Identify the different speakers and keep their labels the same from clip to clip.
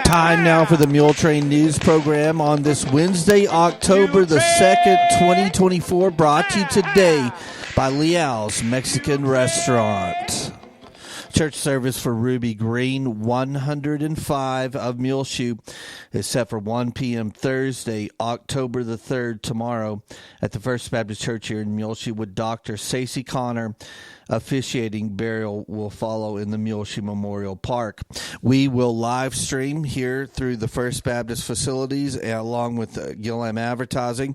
Speaker 1: Time now for the Muletrain News Program on this Wednesday, October the 2nd, 2024, brought to you today by Leal's Mexican Restaurant. Church service for Ruby Green 105 of Muleshoe is set for 1 p.m. Thursday, October the 3rd, tomorrow at the First Baptist Church here in Muleshoe with Dr. Stacey Connor. Officiating burial will follow in the Muleshoe Memorial Park. We will live stream here through the First Baptist facilities along with Gillam Advertising,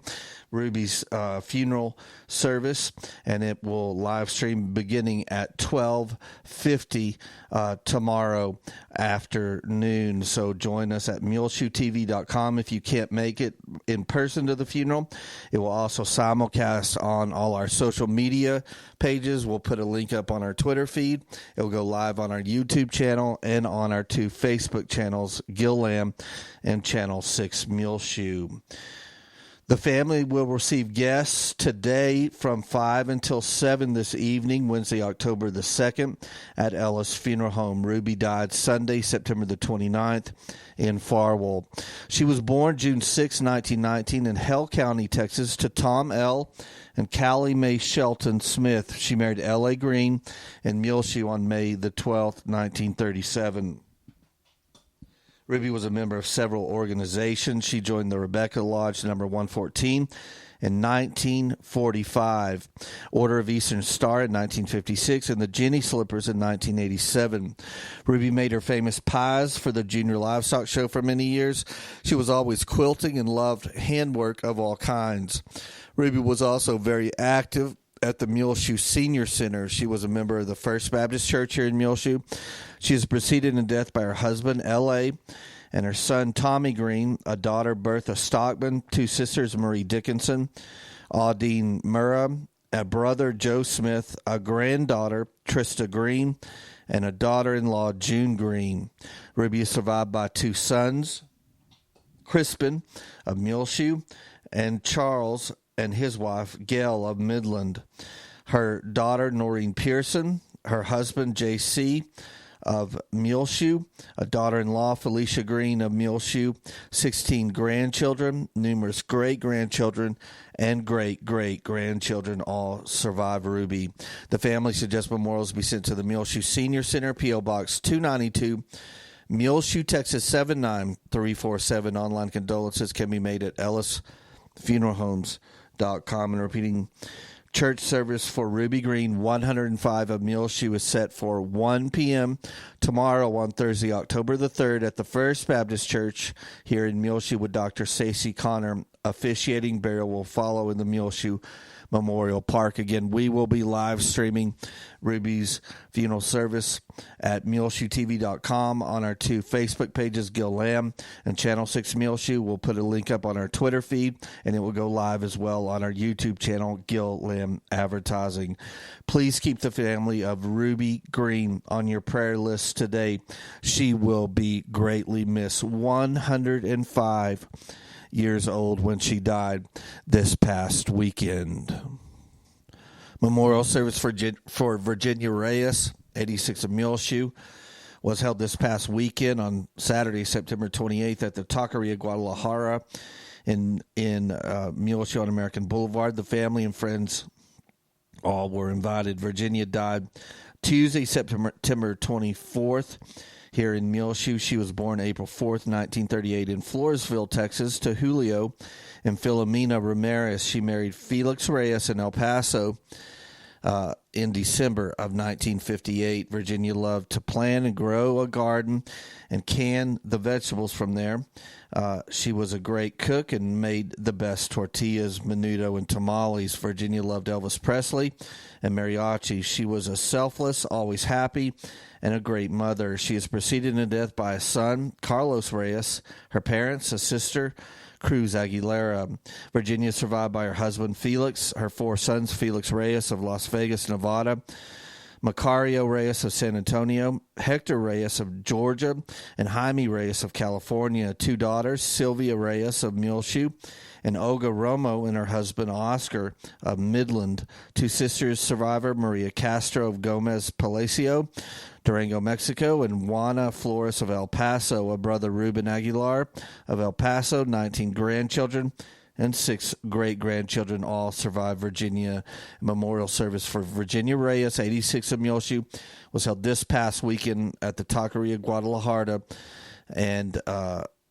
Speaker 1: Ruby's funeral service, and it will live stream beginning at 12:50 tomorrow afternoon. So join us at muleshoetv.com if you can't make it in person to the funeral. It will also simulcast on all our social media pages. We'll put a link up on our Twitter feed. It will go live on our YouTube channel and on our two Facebook channels, Gillam and Channel 6 Muleshoe. The family will receive guests today from 5 until 7 this evening, Wednesday, October the 2nd, at Ellis Funeral Home. Ruby died Sunday, September the 29th, in Farwell. She was born June 6, 1919, in Hell County, Texas, to Tom L. and Callie Mae Shelton Smith. She married L.A. Green in Muleshoe on May the 12th, 1937. Ruby was a member of several organizations. She joined the Rebecca Lodge number 114 in 1945, Order of Eastern Star in 1956, and the Jenny Slippers in 1987. Ruby made her famous pies for the Junior Livestock Show for many years. She was always quilting and loved handwork of all kinds. Ruby was also very active at the Muleshoe Senior Center. She was a member of the First Baptist Church here in Muleshoe. She is preceded in death by her husband, L.A., and her son, Tommy Green, a daughter, Bertha Stockman, two sisters, Marie Dickinson, Audine Murrah, a brother, Joe Smith, a granddaughter, Trista Green, and a daughter-in-law, June Green. Ruby is survived by two sons, Crispin of Muleshoe, and Charles and his wife, Gail of Midland. Her daughter, Noreen Pearson, her husband, J.C., of Muleshoe, a daughter-in-law, Felicia Green of Muleshoe, 16 grandchildren, numerous great-grandchildren, and great-great-grandchildren all survive Ruby. The family suggests memorials be sent to the Muleshoe Senior Center, P.O. Box 292, Muleshoe, Texas 79347. Online condolences can be made at ellisfuneralhomes.com. And repeating, church service for Ruby Green 105 of Muleshoe is set for 1 p.m. tomorrow on Thursday, October the 3rd at the First Baptist Church here in Muleshoe with Dr. Stacey Connor. Officiating burial will follow in the Muleshoe Memorial Park. Again, we will be live streaming Ruby's funeral service at muleshoetv.com on our two Facebook pages, Gil Lamb and Channel 6 Muleshoe. We'll put a link up on our Twitter feed, and it will go live as well on our YouTube channel, Gil Lamb Advertising. Please keep the family of Ruby Green on your prayer list today. She will be greatly missed. 105 years old when she died this past weekend. Memorial service for Virginia Reyes, 86 of Muleshoe, was held this past weekend on Saturday, September 28th at the Taqueria Guadalajara in Muleshoe on American Boulevard. The family and friends all were invited. Virginia died Tuesday, September 24th. Here in Muleshoe. She was born April 4th, 1938 in Floresville, Texas, to Julio and Filomena Ramirez. She married Felix Reyes in El Paso in December of 1958. Virginia loved to plant and grow a garden and can the vegetables from there. She was a great cook and made the best tortillas, menudo, and tamales. Virginia loved Elvis Presley and mariachi. She was a selfless, always happy, and a great mother. She is preceded in death by a son, Carlos Reyes, her parents, a sister, Cruz Aguilera. Virginia is survived by her husband, Felix, her four sons, Felix Reyes of Las Vegas, Nevada, Macario Reyes of San Antonio, Hector Reyes of Georgia, and Jaime Reyes of California. Two daughters, Sylvia Reyes of Muleshoe, and Olga Romo and her husband, Oscar of Midland. Two sisters, survivor Maria Castro of Gomez Palacio, Durango, Mexico, and Juana Flores of El Paso, a brother Ruben Aguilar of El Paso, 19 grandchildren, and 6 great-grandchildren all survived Virginia. Memorial service for Virginia Reyes, 86 of Muleshoe, was held this past weekend at the Taqueria Guadalajara, and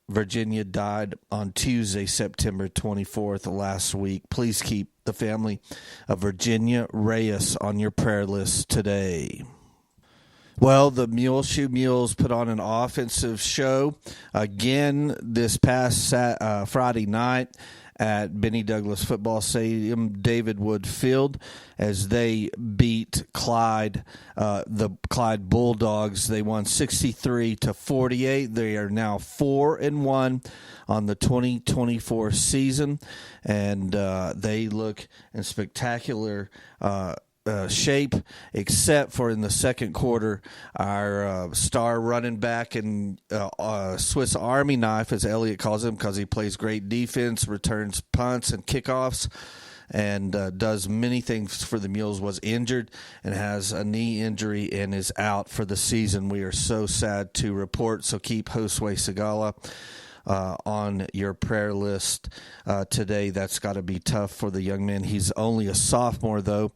Speaker 1: Virginia died on Tuesday, September 24th, last week. Please keep the family of Virginia Reyes on your prayer list today. Well, the Muleshoe Mules put on an offensive show again this past Friday night at Benny Douglas Football Stadium, David Wood Field, as they beat Clyde, the Clyde Bulldogs. They won 63-48. They are now 4-1 on the 2024 season, and they look in spectacular shape, except for in the second quarter, our star running back and Swiss Army knife, as Elliot calls him, because he plays great defense, returns punts and kickoffs, and does many things for the Mules, was injured and has a knee injury and is out for the season. We are so sad to report, so keep Josue Segala on your prayer list today. That's got to be tough for the young man. He's only a sophomore, though,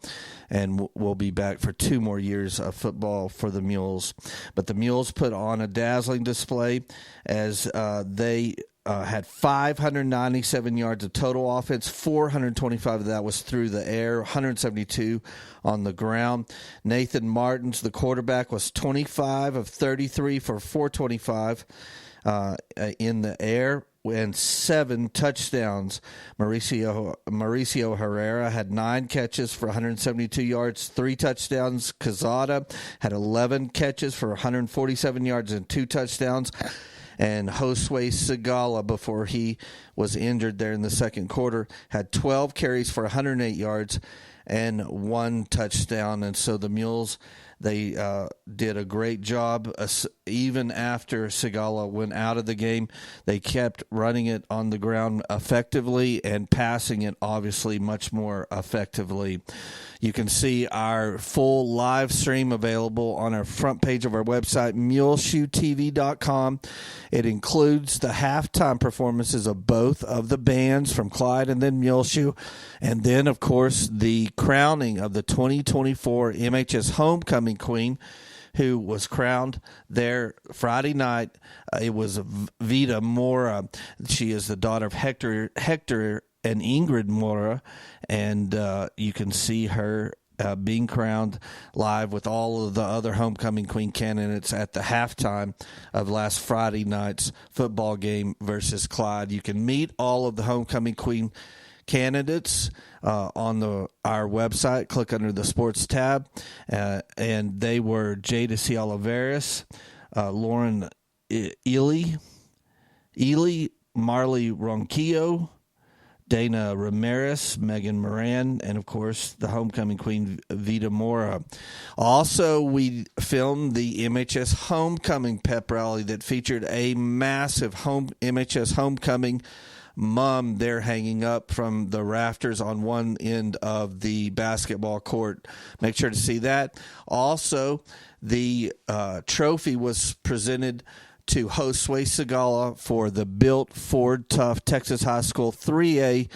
Speaker 1: and will be back for 2 more years of football for the Mules. But the Mules put on a dazzling display as they had 597 yards of total offense. 425 of that was through the air, 172 on the ground. Nathan Martins, the quarterback, was 25 of 33 for 425 in the air and 7 touchdowns. Mauricio Herrera had 9 catches for 172 yards, 3 touchdowns. Quezada had 11 catches for 147 yards and 2 touchdowns. And Josue Segala, before he was injured there in the second quarter, had 12 carries for 108 yards and 1 touchdown. And so the Mules, they did a great job. Even after Segala went out of the game, they kept running it on the ground effectively and passing it, obviously, much more effectively. You can see our full live stream available on our front page of our website, muleshoetv.com. It includes the halftime performances of both of the bands from Clyde and then Muleshoe, and then, of course, the crowning of the 2024 MHS Homecoming Queen, who was crowned there Friday night. It was Vita Mora. She is the daughter of Hector and Ingrid Mora, and you can see her being crowned live with all of the other homecoming queen candidates at the halftime of last Friday night's football game versus Clyde. You can meet all of the homecoming queen candidates on our website. Click under the sports tab, and they were Jada C. Oliveris, Lauren Ely, Marley Ronquillo, Dana Ramirez, Megan Moran, and, of course, the homecoming queen, Vita Mora. Also, we filmed the MHS Homecoming Pep Rally that featured a massive MHS Homecoming mum there hanging up from the rafters on one end of the basketball court. Make sure to see that. Also, the trophy was presented to Josue Segala for the Built Ford Tough Texas High School 3A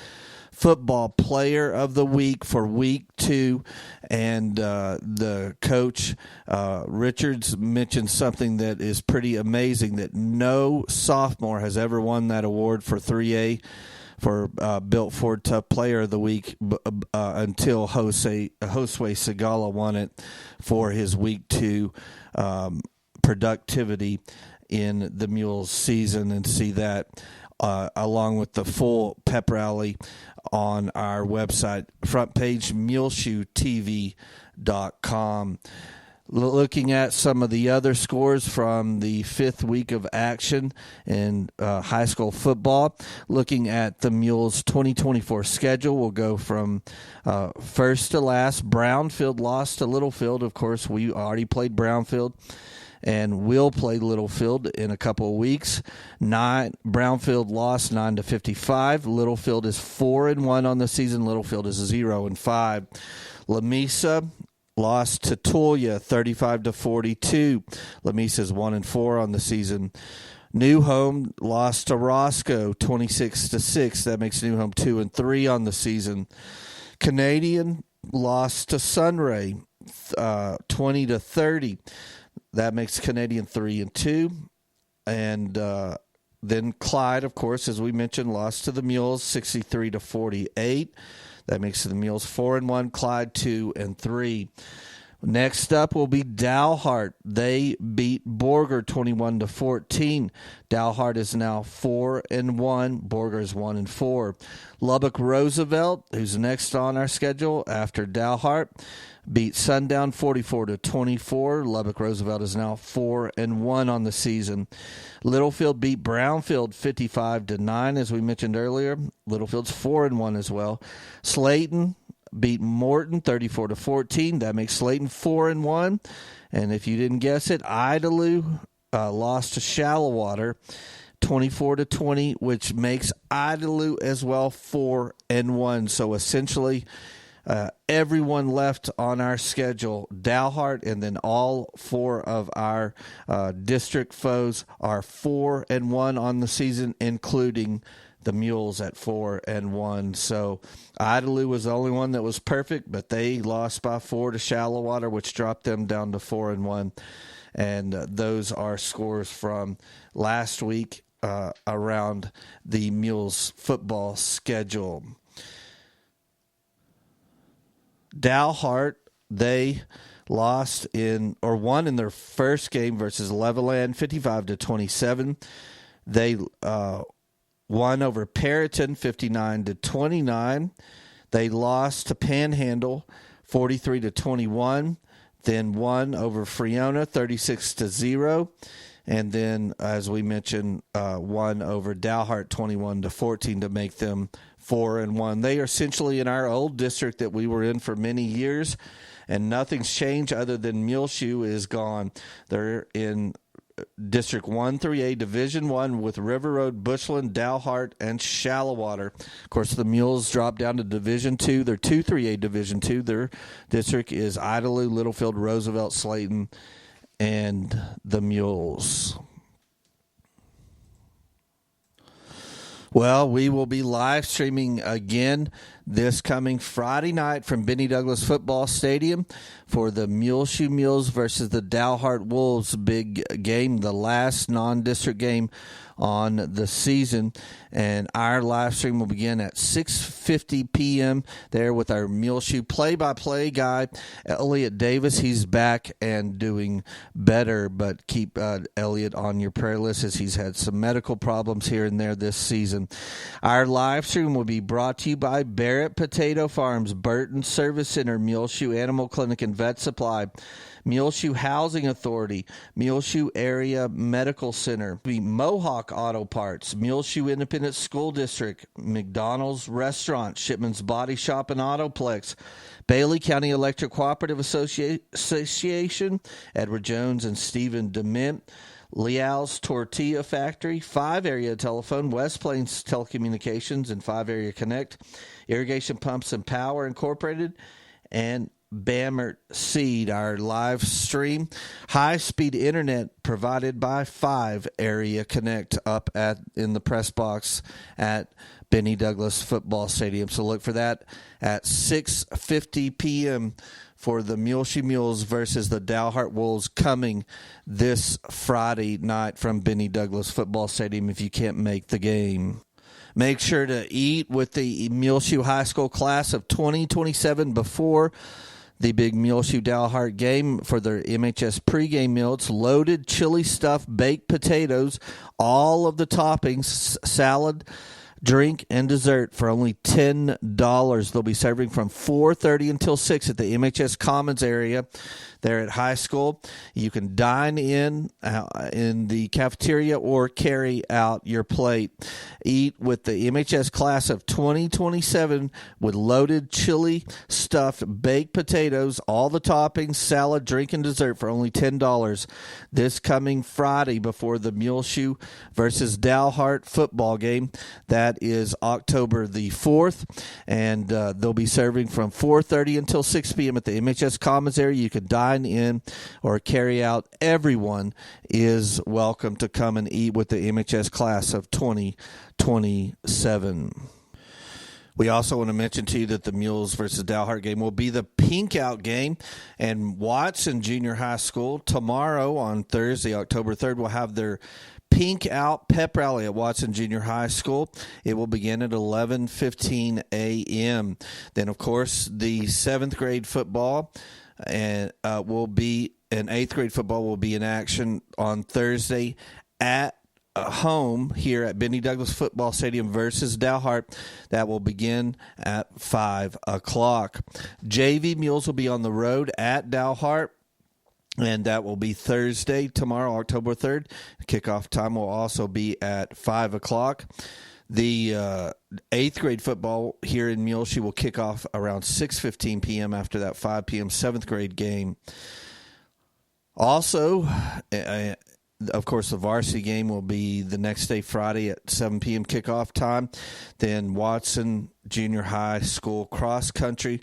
Speaker 1: Football Player of the Week for Week 2. And the coach, Richards, mentioned something that is pretty amazing, that no sophomore has ever won that award for 3A for Built Ford Tough Player of the Week until Josue Segala won it for his Week 2 productivity in the Mules season. And see that along with the full pep rally on our website, front page, muleshoetv.com. Looking at some of the other scores from the 5th week of action in high school football, looking at the Mules 2024 schedule, we'll go from first to last. Brownfield lost to Littlefield. Of course, we already played Brownfield, and we'll play Littlefield in a couple of weeks. Brownfield lost 9-55. Littlefield is 4-1 on the season. Littlefield is 0-5. Lamesa lost to Tulia 35-42. Lamisa's 1-4 on the season. New Home lost to Roscoe 26-6. That makes New Home 2-3 on the season. Canadian lost to Sunray 20-30. That makes Canadian 3-2. And then Clyde, of course, as we mentioned, lost to the Mules 63-48. That makes the Mules 4-1. Clyde 2-3. Next up will be Dalhart. They beat Borger 21-14. Dalhart is now 4-1. Borger is 1-4. Lubbock Roosevelt, who's next on our schedule after Dalhart, beat Sundown 44-24. Lubbock Roosevelt is now 4-1 on the season. Littlefield beat Brownfield 55-9, as we mentioned earlier. Littlefield's 4-1 as well. Slayton beat Morton 34-14. That makes Slayton 4-1. And if you didn't guess it, Idalou lost to Shallowater 24-20, which makes Idalou as well 4-1. So essentially, everyone left on our schedule, Dalhart, and then all four of our district foes are 4-1 on the season, including the Mules at 4-1. So Idalou was the only one that was perfect, but they lost by 4 to Shallowater, which dropped them down to 4-1. And those are scores from last week around the Mules football schedule. Dalhart, they won in their first game versus Levelland 55-27. They won over Perryton 59-29. They lost to Panhandle 43-21. Then won over Freona 36-0. And then, as we mentioned, won over Dalhart 21-14 to make them 4-1. They are essentially in our old district that we were in for many years, and nothing's changed other than Muleshoe is gone. They're in District 1-3A, Division 1 with River Road, Bushland, Dalhart, and Shallowater. Of course, the Mules dropped down to Division 2. They're 2-3A Division 2. Their district is Idalou, Littlefield, Roosevelt, Slayton, and the Mules. Well, we will be live streaming again this coming Friday night from Benny Douglas Football Stadium for the Muleshoe Mules versus the Dalhart Wolves big game, the last non-district game on the season. And our live stream will begin at 6:50 p.m. there with our Muleshoe play-by-play guy, Elliot Davis. He's back and doing better, but keep Elliot on your prayer list as he's had some medical problems here and there this season. Our live stream will be brought to you by Barrett Potato Farms, Burton Service Center, Muleshoe Animal Clinic and Vet Supply, Muleshoe Housing Authority, Muleshoe Area Medical Center, Mohawk Auto Parts, Muleshoe Independent School District, McDonald's Restaurant, Shipman's Body Shop and Autoplex, Bailey County Electric Cooperative Association, Edward Jones and Stephen DeMint, Leal's Tortilla Factory, 5 Area Telephone, West Plains Telecommunications and 5 Area Connect, Irrigation Pumps and Power Incorporated, and Bammert Seed. Our live stream, high-speed internet provided by 5 Area Connect up in the press box at Benny Douglas Football Stadium. So look for that at 6:50 p.m. for the Muleshoe Mules versus the Dalhart Wolves coming this Friday night from Benny Douglas Football Stadium if you can't make the game. Make sure to eat with the Muleshoe High School class of 2027 before the big Muleshoe Dalhart game for their MHS pregame meal. It's loaded chili stuffed baked potatoes, all of the toppings, salad, drink, and dessert for only $10. They'll be serving from 4:30 until 6 at the MHS Commons area. there at high school. You can dine in the cafeteria or carry out your plate. Eat with the MHS class of 2027 with loaded chili stuffed baked potatoes, all the toppings, salad, drink, and dessert for only $10 this coming Friday before the Muleshoe versus Dalhart football game. That is October the 4th, and they'll be serving from 4:30 until 6 p.m. at the MHS Commons area. You can dine in or carry out. Everyone is welcome to come and eat with the MHS class of 2027. We also want to mention to you that the Mules versus Dalhart game will be the pink out game, and Watson Junior High School tomorrow on Thursday, October 3rd, will have their Pink Out Pep Rally at Watson Junior High School. It will begin at 11:15 a.m. Then, of course, the 7th grade football and will be, and 8th grade football will be in action on Thursday at home here at Benny Douglas Football Stadium versus Dalhart. That will begin at 5 o'clock. JV Mules will be on the road at Dalhart, and that will be Thursday, tomorrow, October 3rd. Kickoff time will also be at 5 o'clock. The 8th grade football here in Muleshoe will kick off around 6:15 p.m. after that 5 p.m. 7th grade game. Also, of course, the varsity game will be the next day, Friday at 7 p.m. kickoff time. Then Watson Junior High School cross country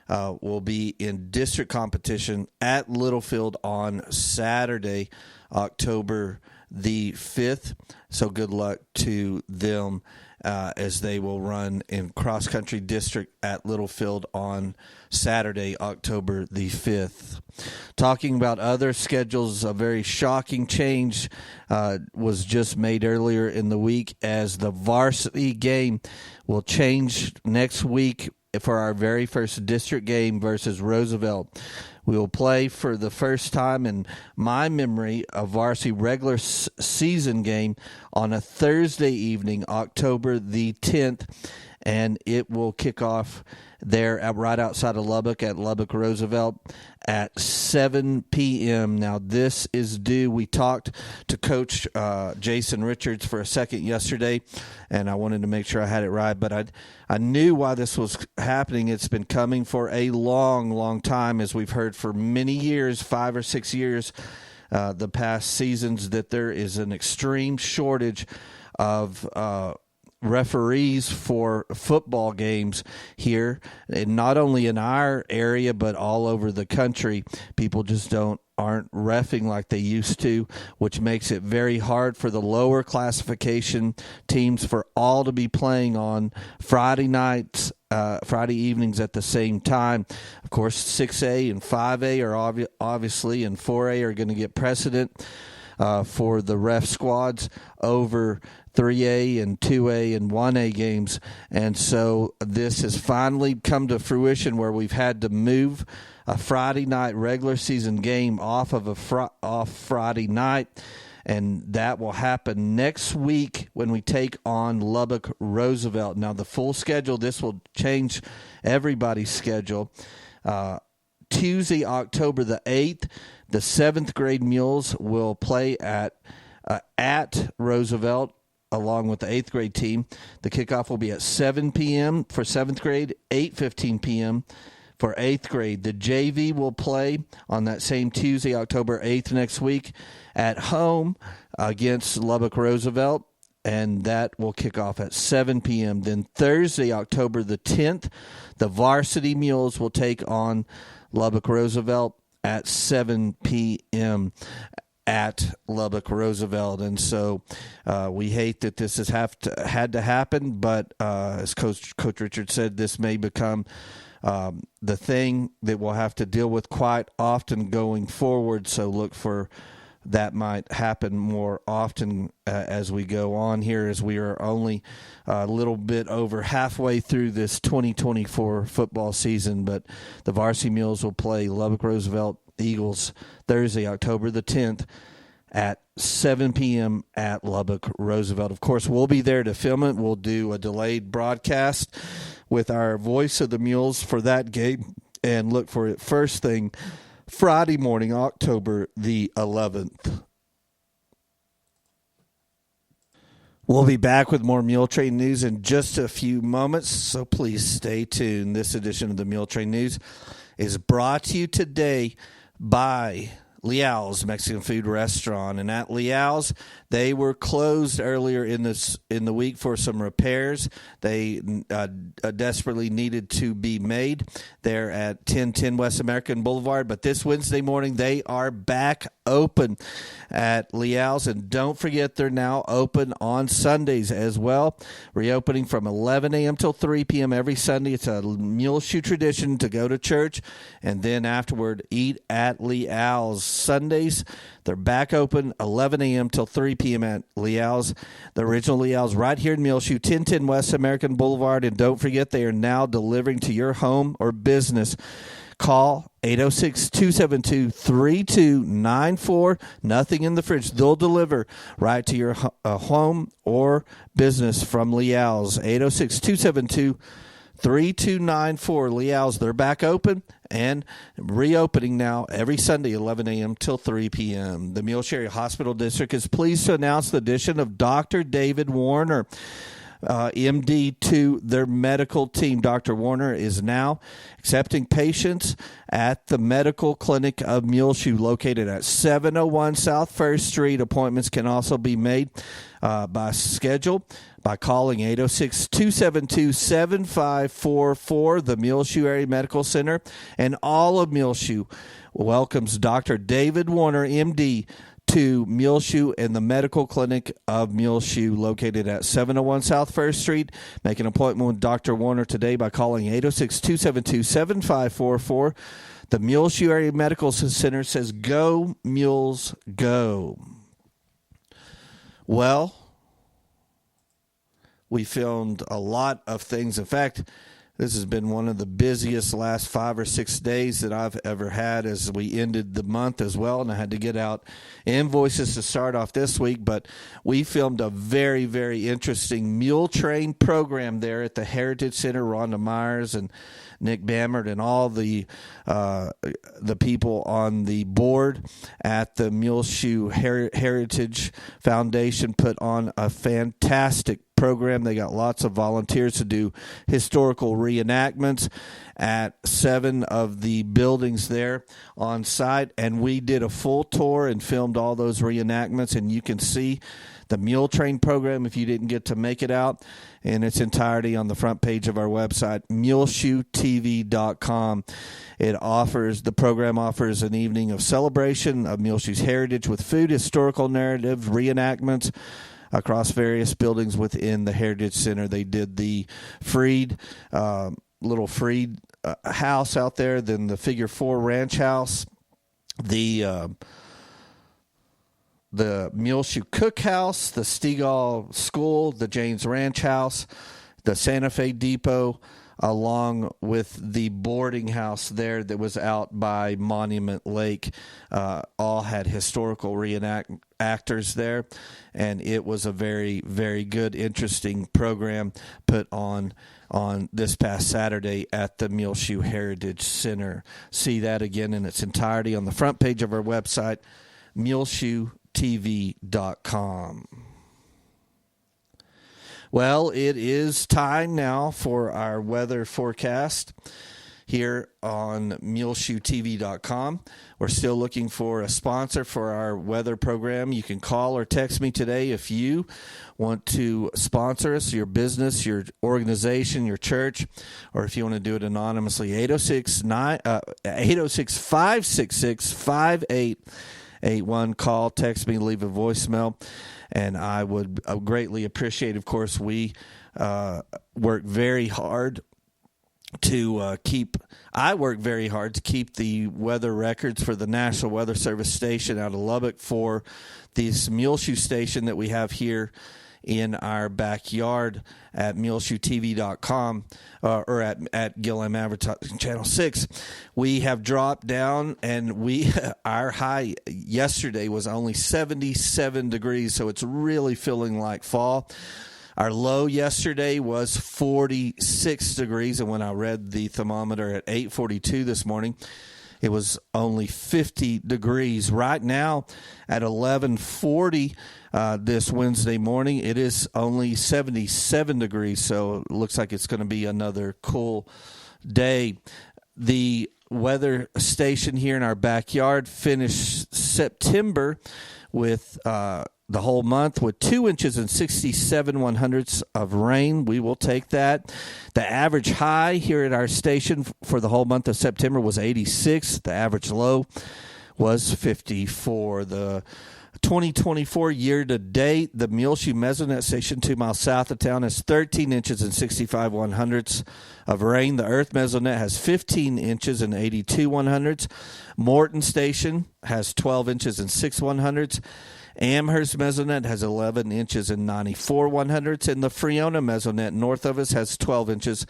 Speaker 1: will be in district competition at Littlefield on Saturday, October the 5th. So good luck to them as they will run in cross country district at Littlefield on Saturday, October the 5th. Talking about other schedules, a very shocking change was just made earlier in the week as the varsity game will change next week for our very first district game versus Roosevelt. We will play for the first time in my memory a varsity regular season game on a Thursday evening, October the 10th, and it will kick off there right outside of Lubbock at Lubbock Roosevelt at 7 p.m. Now, this is due. We talked to Coach Jason Richards for a second yesterday, and I wanted to make sure I had it right, but I knew why this was happening. It's been coming for a long, long time, as we've heard for many years, 5 or 6 years, the past seasons, that there is an extreme shortage of referees for football games here, and not only in our area but all over the country. People just aren't reffing like they used to, which makes it very hard for the lower classification teams for all to be playing on Friday nights, Friday evenings at the same time. Of course, 6A and 5A are obviously, and 4A are going to get precedent for the ref squads over 3A and 2A and 1A games. And so this has finally come to fruition where we've had to move a Friday night regular season game off of off Friday night, and that will happen next week when we take on Lubbock Roosevelt. Now, the full schedule, this will change everybody's schedule. Tuesday, October the 8th, the 7th grade Mules will play at Roosevelt along with the 8th grade team. The kickoff will be at 7 p.m. for 7th grade, 8:15 p.m. for 8th grade. The JV will play on that same Tuesday, October 8th next week at home against Lubbock Roosevelt, and that will kick off at 7 p.m. Then Thursday, October the 10th, the varsity Mules will take on Lubbock Roosevelt at 7 p.m. at Lubbock Roosevelt. And so we hate that this has had to happen, but as Coach Richard said, this may become the thing that we'll have to deal with quite often going forward. So look for that might happen more often as we go on here, as we are only a little bit over halfway through this 2024 football season. But the varsity Mules will play Lubbock Roosevelt Eagles Thursday, October the 10th at 7 p.m. at Lubbock Roosevelt. Of course, we'll be there to film it. We'll do a delayed broadcast with our voice of the Mules for that game, and look for it first thing Friday morning, October the 11th. We'll be back with more Muletrain news in just a few moments, so please stay tuned. This edition of the Muletrain News is brought to you today by Leal's Mexican Food Restaurant. And at Leal's, they were closed earlier in the week for some repairs. They desperately needed to be made. They're at 1010 West American Boulevard. But this Wednesday morning, they are back open at Leal's. And don't forget, they're now open on Sundays as well. Reopening from 11 a.m. till 3 p.m. every Sunday. It's a mule shoe tradition to go to church and then afterward eat at Leal's. Sundays, they're back open 11 a.m. till 3 p.m. at Leal's. The original Leal's right here in Muleshoe, 1010 West American Boulevard. And don't forget, they are now delivering to your home or business. Call 806-272-3294. Nothing in the fridge. They'll deliver right to your home or business from Leal's. 806-272-3294. 3294 Leal's. They're back open and reopening now every Sunday, 11 a.m. till 3 p.m. The Muleshoe Area Hospital District is pleased to announce the addition of Dr. David Warner, MD, to their medical team. Dr. Warner is now accepting patients at the medical clinic of Muleshoe, located at 701 South First Street. Appointments can also be made by schedule by calling 806-272-7544. The Muleshoe Area Medical Center and all of Muleshoe welcomes Dr. David Warner, MD, to Muleshoe and the medical clinic of Muleshoe, located at 701 South First Street. Make an appointment with Dr. Warner today by calling 806-272-7544. The Muleshoe Area Medical Center says, "Go Mules, go." Well, we filmed a lot of things. In fact, this has been one of the busiest last 5 or 6 days that I've ever had as we ended the month as well, and I had to get out invoices to start off this week. But we filmed a very, very interesting Muletrain program there at the Heritage Center. Rhonda Myers and Nick Bammert and all the people on the board at the Muleshoe Heritage Foundation put on a fantastic program. They got lots of volunteers to do historical reenactments at 7 of the buildings there on site, and we did a full tour and filmed all those reenactments, and you can see the Muletrain program if you didn't get to make it out in its entirety on the front page of our website, muleshoetv.com. The program offers an evening of celebration of Muleshoe's heritage with food, historical narrative, reenactments across various buildings within the Heritage Center. They did the little Freed house out there, then the Figure 4 Ranch House, the Muleshoe Cookhouse, the Stegall School, the James Ranch House, the Santa Fe Depot, along with the boarding house there that was out by Monument Lake. All had historical reenactors there, and it was a very, very good, interesting program put on this past Saturday at the Muleshoe Heritage Center. See that again in its entirety on the front page of our website, muleshoetv.com. Well, it is time now for our weather forecast here on muleshoetv.com. We're still looking for a sponsor for our weather program. You can call or text me today if you want to sponsor us, your business, your organization, your church, or if you want to do it anonymously, 806-566-5881. Call, text me, leave a voicemail. And I would greatly appreciate, of course, we work very hard to keep the weather records for the National Weather Service station out of Lubbock for this Muleshoe station that we have here in our backyard at muleshoetv.com or at Gillam Advertising Channel 6. We have dropped down, and our high yesterday was only 77 degrees, so it's really feeling like fall. Our low yesterday was 46 degrees, and when I read the thermometer at 8:42 this morning, it was only 50 degrees. Right now at 11:40 this Wednesday morning, it is only 77 degrees, so it looks like it's going to be another cool day. The weather station here in our backyard finished September with the whole month with 2 inches and 67/100ths of rain. We will take that. The average high here at our station for the whole month of September was 86. The average low was 54. The 2024 year-to-date, the Muleshoe Mesonet Station 2 miles south of town has 13 inches and 65/100ths of rain. The Earth Mesonet has 15 inches and 82/100ths. Morton Station has 12 inches and 6/100ths. Amherst Mesonet has 11 inches and 94/100ths. And the Freona Mesonet north of us has 12 inches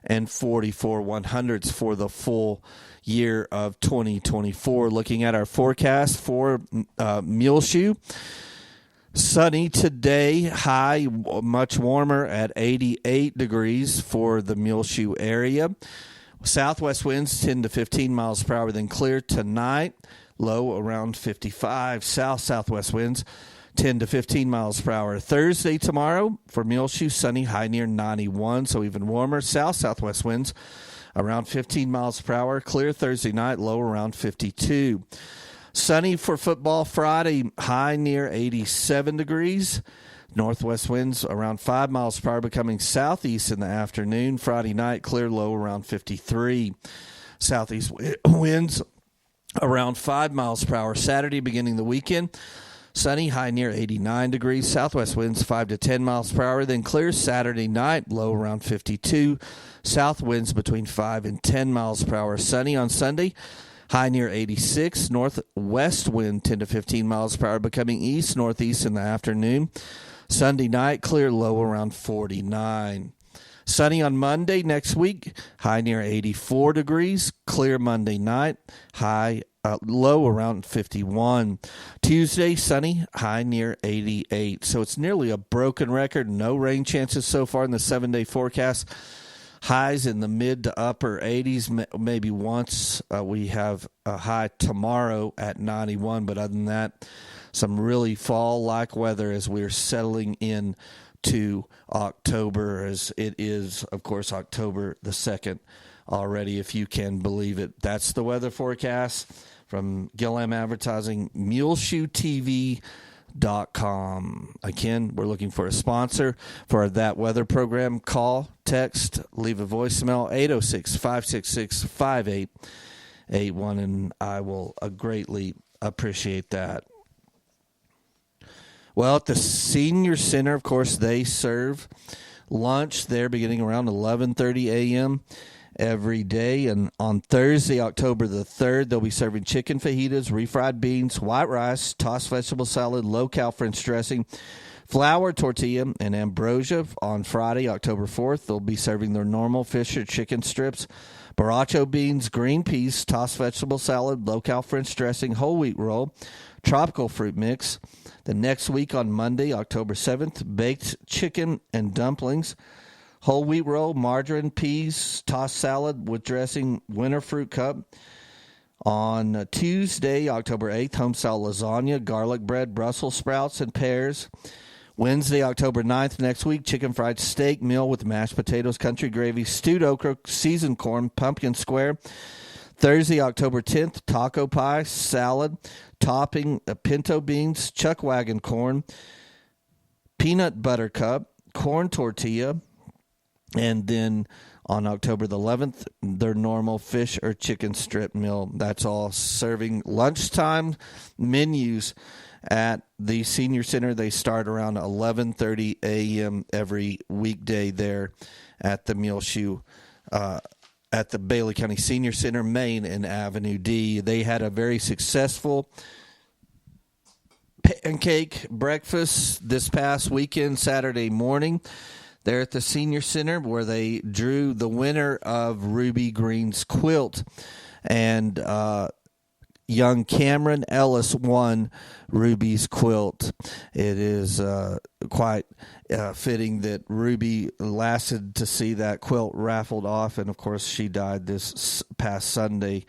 Speaker 1: and 44/100ths for the full year of 2024. Looking at our forecast for Muleshoe, sunny today, high much warmer at 88 degrees for the Muleshoe area. Southwest winds 10 to 15 miles per hour, then clear tonight, low around 55. South-southwest winds 10 to 15 miles per hour. Thursday tomorrow for Muleshoe, sunny, high near 91, so even warmer. South-southwest winds around 15 miles per hour. Clear Thursday night, low around 52. Sunny for football Friday, high near 87 degrees. Northwest winds around 5 miles per hour, becoming southeast in the afternoon. Friday night, clear, low around 53. Southeast winds around 5 miles per hour. Saturday, beginning the weekend, sunny, high near 89 degrees. Southwest winds 5 to 10 miles per hour. Then clear Saturday night, low around 52. South winds between 5 and 10 miles per hour. Sunny on Sunday, high near 86. Northwest wind 10 to 15 miles per hour, becoming east-northeast in the afternoon. Sunday night, clear, low around 49. Sunny on Monday next week, high near 84 degrees. Clear Monday night, low around 51. Tuesday, sunny, high near 88. So it's nearly a broken record. No rain chances so far in the 7-day forecast. Highs in the mid to upper 80s. Maybe once we have a high tomorrow at 91. But other than that, some really fall-like weather as we're settling in to October, as it is, of course, October the 2nd already, if you can believe it. That's the weather forecast from Gillam Advertising, MuleshoeTV.com. Again, we're looking for a sponsor for that weather program. Call, text, leave a voicemail, 806-566-5881, and I will greatly appreciate that. Well, at the Senior Center, of course, they serve lunch there beginning around 11:30 a.m. every day. And on Thursday, October the 3rd, they'll be serving chicken fajitas, refried beans, white rice, tossed vegetable salad, low-cal French dressing, flour tortilla, and ambrosia. On Friday, October 4th, they'll be serving their normal fish or chicken strips, borracho beans, green peas, tossed vegetable salad, low-cal French dressing, whole wheat roll, tropical fruit mix. The next week on Monday, October 7th, baked chicken and dumplings, whole wheat roll, margarine, peas, tossed salad with dressing, winter fruit cup. On Tuesday, October 8th, home-style lasagna, garlic bread, Brussels sprouts, and pears. Wednesday, October 9th, next week, chicken fried steak meal with mashed potatoes, country gravy, stewed okra, seasoned corn, pumpkin square. Thursday, October 10th, taco pie, salad, topping pinto beans, chuck wagon corn, peanut butter cup, corn tortilla, and then on October the 11th, their normal fish or chicken strip meal. That's all serving lunchtime menus at the Senior Center. They start around 11:30 a.m. every weekday there at the Muleshoe at the Bailey County Senior Center, Main and Avenue D. They had a very successful pancake breakfast this past weekend, Saturday morning, there at the Senior Center, where they drew the winner of Ruby Green's quilt. And young Cameron Ellis won Ruby's quilt. It is quite fitting that Ruby lasted to see that quilt raffled off, and of course she died this past Sunday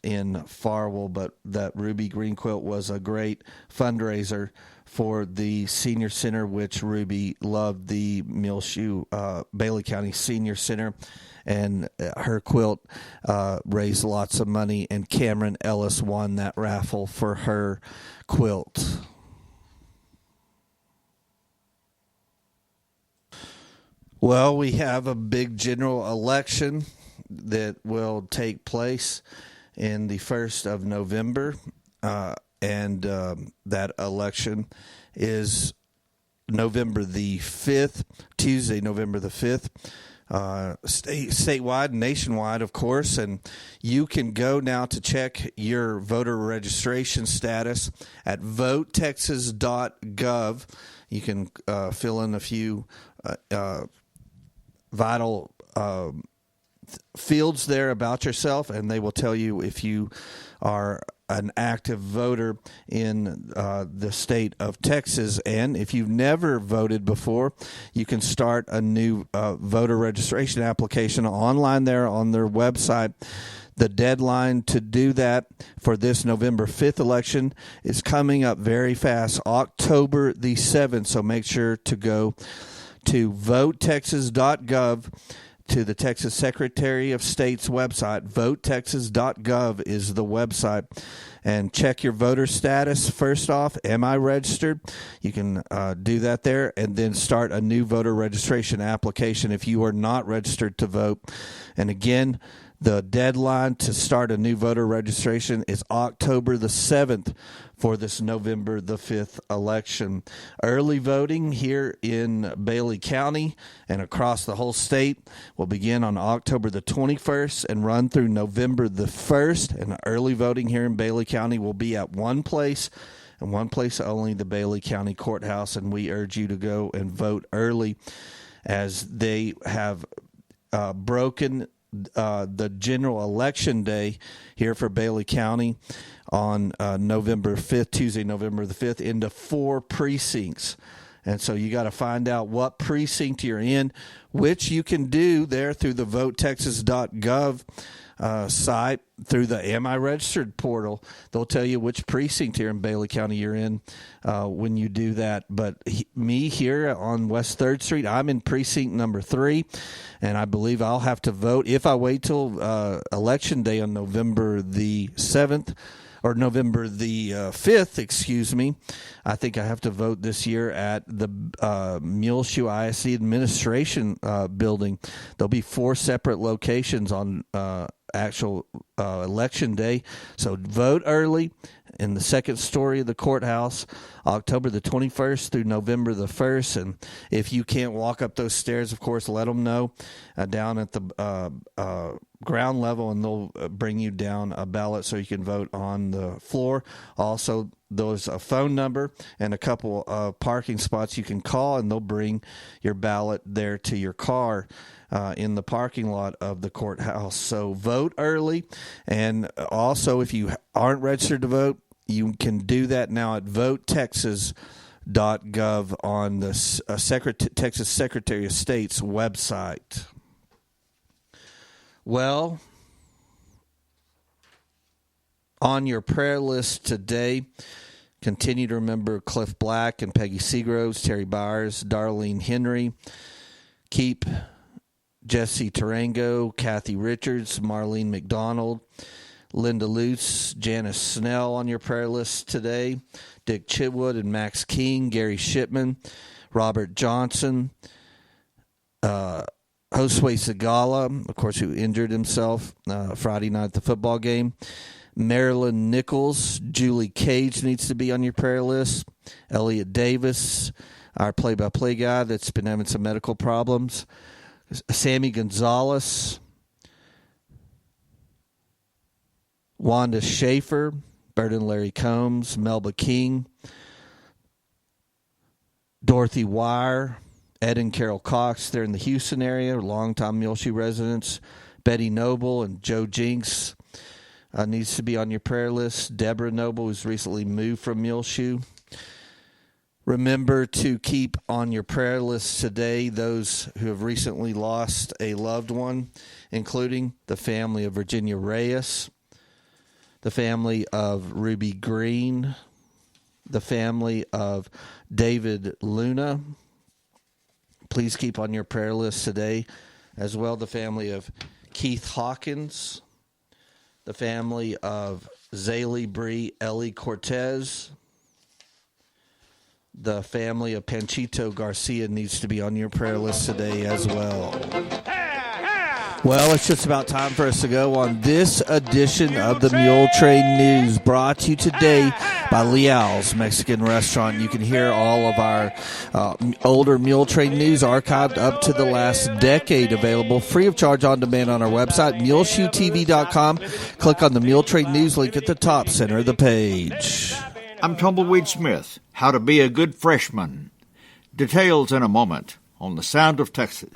Speaker 1: in Farwell, but that Ruby Green Quilt was a great fundraiser for the senior center, which Ruby loved, the Muleshoe Bailey County Senior Center, and her quilt raised lots of money, and Cameron Ellis won that raffle for her quilt. Well, we have a big general election that will take place in the 1st of November, and that election is November the 5th, Tuesday, November the 5th, statewide, nationwide, of course, and you can go now to check your voter registration status at votetexas.gov. You can fill in a few vital fields there about yourself, and they will tell you if you are an active voter in the state of Texas. And if you've never voted before, you can start a new voter registration application online there on their website. The deadline to do that for this November 5th election is coming up very fast, October the 7th. So make sure to go to votetexas.gov, to the Texas Secretary of State's website. Votetexas.gov is the website. And check your voter status. First off, am I registered? You can do that there, and then start a new voter registration application if you are not registered to vote. And again, the deadline to start a new voter registration is October the 7th for this November the 5th election. Early voting here in Bailey County and across the whole state will begin on October the 21st and run through November the 1st. And early voting here in Bailey County will be at one place, and one place only, the Bailey County Courthouse. And we urge you to go and vote early, as they have broken the general election day here for Bailey County on November 5th, Tuesday, November the 5th, into 4 precincts. And so you got to find out what precinct you're in, which you can do there through the votetexas.gov site, through the Am I Registered portal. They'll tell you which precinct here in Bailey County you're in when you do that. But me here on West 3rd Street, I'm in precinct number 3, and I believe I'll have to vote if I wait till election day on November the 7th. Or November the 5th, excuse me. I think I have to vote this year at the Muleshoe ISD Administration building. There'll be 4 separate locations on actual election day. So vote early in the second story of the courthouse, October the 21st through November the 1st. And if you can't walk up those stairs, of course, let them know down at the ground level, and they'll bring you down a ballot so you can vote on the floor. Also, there's a phone number and a couple of parking spots you can call, and they'll bring your ballot there to your car in the parking lot of the courthouse. So vote early. And also, if you aren't registered to vote, you can do that now at votetexas.gov on the Texas Secretary of State's website. Well, on your prayer list today, continue to remember Cliff Black and Peggy Seagroves, Terry Byers, Darlene Henry. Keep Jesse Tarango, Kathy Richards, Marlene McDonald, Linda Luce, Janice Snell on your prayer list today. Dick Chitwood and Max King, Gary Shipman, Robert Johnson, Josue Segala, of course, who injured himself Friday night at the football game. Marilyn Nichols, Julie Cage needs to be on your prayer list. Elliot Davis, our play-by-play guy that's been having some medical problems. Sammy Gonzalez, Wanda Schaefer, Bert and Larry Combs, Melba King, Dorothy Wire, Ed and Carol Cox, they're in the Houston area, longtime Muleshoe residents. Betty Noble and Joe Jinks needs to be on your prayer list. Deborah Noble, who's recently moved from Muleshoe. Remember to keep on your prayer list today those who have recently lost a loved one, including the family of Virginia Reyes, the family of Ruby Green, the family of David Luna. Please keep on your prayer list today. As well, the family of Keith Hawkins, the family of Zaylee Bree Ellie Cortez, the family of Panchito Garcia needs to be on your prayer list today as well. Well, it's just about time for us to go on this edition of the Muletrain News, brought to you today by Leal's Mexican Restaurant. You can hear all of our older Muletrain News archived up to the last decade, available free of charge on demand on our website, muleshoetv.com. Click on the Muletrain News link at the top center of the page.
Speaker 2: I'm Tumbleweed Smith. How to be a good freshman. Details in a moment on The Sound of Texas.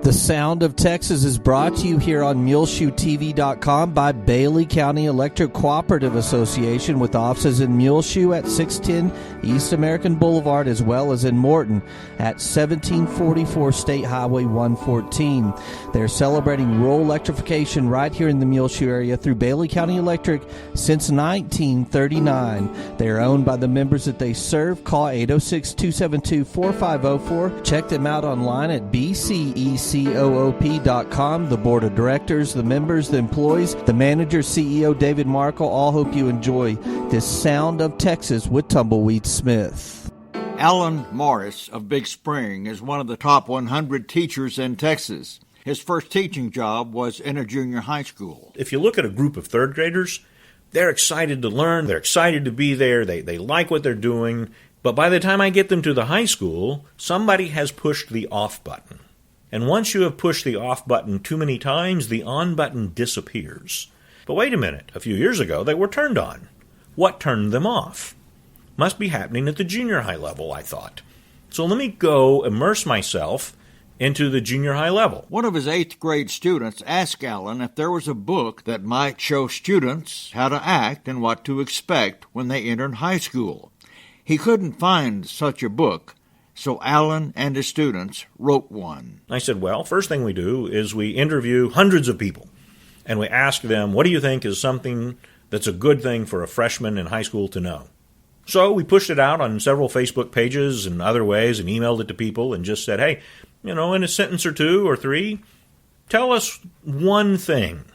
Speaker 1: The Sound of Texas is brought to you here on MuleshoeTV.com by Bailey County Electric Cooperative Association, with offices in Muleshoe at 610 East American Boulevard, as well as in Morton at 1744 State Highway 114. They're celebrating rural electrification right here in the Muleshoe area through Bailey County Electric since 1939. They are owned by the members that they serve. Call 806-272-4504. Check them out online at BCEC. COOP.com. The board of directors, the members, the employees, the manager, CEO David Markle, all hope you enjoy this Sound of Texas with Tumbleweed Smith.
Speaker 2: Alan Morris of Big Spring is one of the top 100 teachers in Texas. His first teaching job was in a junior high school.
Speaker 3: If you look at a group of third graders, they're excited to learn, they're excited to be there, they like what they're doing, but by the time I get them to the high school, somebody has pushed the off button. And once you have pushed the off button too many times, the on button disappears. But wait a minute, a few years ago they were turned on. What turned them off? Must be happening at the junior high level, I thought. So let me go immerse myself into the junior high level.
Speaker 2: One of his 8th grade students asked Alan if there was a book that might show students how to act and what to expect when they entered high school. He couldn't find such a book, so Alan and his students wrote one.
Speaker 3: I said, well, first thing we do is we interview hundreds of people, and we ask them, what do you think is something that's a good thing for a freshman in high school to know? So we pushed it out on several Facebook pages and other ways and emailed it to people and just said, hey, in a sentence or two or three, tell us one thing.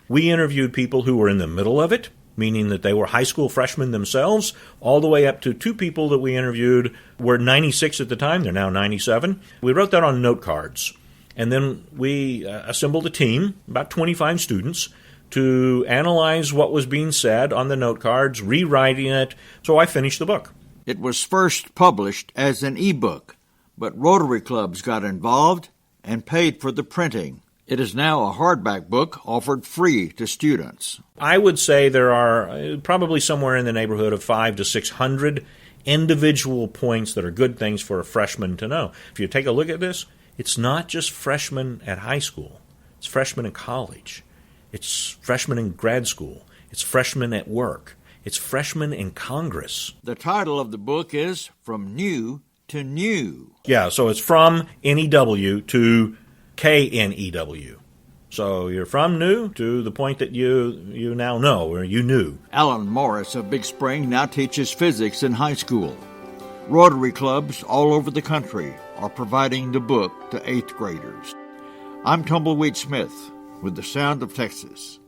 Speaker 3: We interviewed people who were in the middle of it, meaning that they were high school freshmen themselves, all the way up to 2 people that we interviewed were 96 at the time. They're now 97. We wrote that on note cards. And then we assembled a team, about 25 students, to analyze what was being said on the note cards, rewriting it. So I finished the book.
Speaker 2: It was first published as an e-book, but Rotary clubs got involved and paid for the printing. It is now a hardback book offered free to students.
Speaker 3: I would say there are probably somewhere in the neighborhood of 500 to 600 individual points that are good things for a freshman to know. If you take a look at this, it's not just freshmen at high school. It's freshmen in college. It's freshmen in grad school. It's freshmen at work. It's freshmen in Congress.
Speaker 2: The title of the book is From New to New.
Speaker 3: Yeah, so it's from NEW to KNEW. So you're from new to the point that you now know, or you knew.
Speaker 2: Alan Morris of Big Spring now teaches physics in high school. Rotary clubs all over the country are providing the book to 8th graders. I'm Tumbleweed Smith with The Sound of Texas.